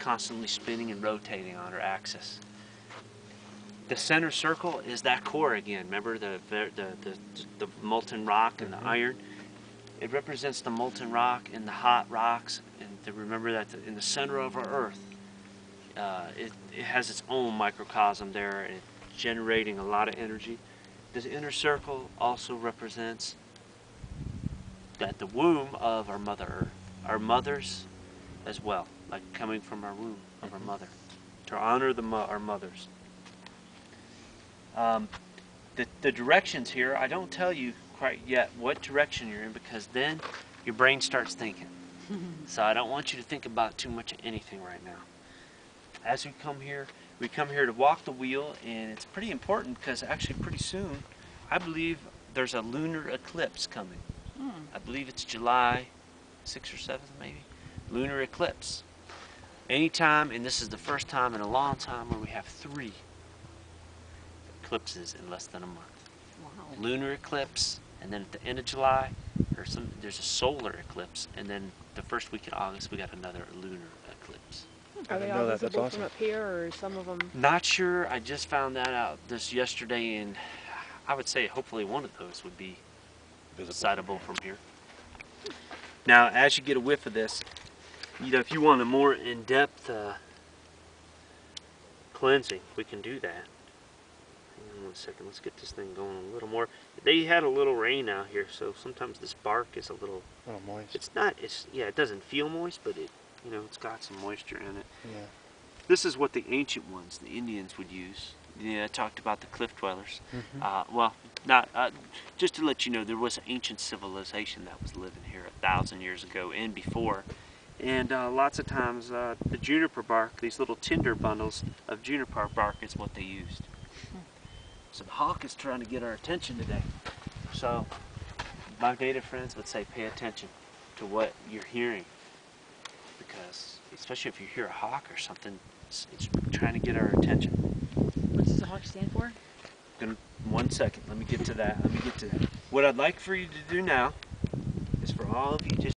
constantly spinning and rotating on her axis. The center circle is that core again. Remember the molten rock and the iron? It represents the molten rock and the hot rocks. And to remember that in the center of our Earth, it has its own microcosm there, and it's generating a lot of energy. This inner circle also represents that the womb of our Mother Earth, our mothers as well, like coming from our womb of our mother, to honor our mothers. The directions here, I don't tell you quite yet what direction you're in, because then your brain starts thinking. So I don't want you to think about too much of anything right now. As we come here to walk the wheel, and it's pretty important because actually pretty soon, I believe there's a lunar eclipse coming. I believe it's July 6th or 7th maybe, lunar eclipse. Anytime, and this is the first time in a long time where we have 3 eclipses in less than a month. Wow. Lunar eclipse, and then at the end of July, there's a solar eclipse, and then the first week in August we got another lunar eclipse. Are they all visible from up here, or some of them? Not sure. I just found that out this yesterday, and I would say hopefully one of those would be sightable from here. Now, as you get a whiff of this, if you want a more in-depth cleansing, we can do that. Hang on 1 second. Let's get this thing going a little more. They had a little rain out here, so sometimes this bark is a little moist. It's not. It doesn't feel moist, but it's got some moisture in it. Yeah. This is what the ancient ones, the Indians, would use. Yeah, I talked about the cliff dwellers. Well, not just to let you know, there was an ancient civilization that was living here 1,000 years ago and before. And lots of times the juniper bark, these little tinder bundles of juniper bark, is what they used. So the hawk is trying to get our attention today. So my native friends would say pay attention to what you're hearing, because especially if you hear a hawk or something, it's trying to get our attention. What does the hawk stand for? 1 second, let me get to that. What I'd like for you to do now is for all of you just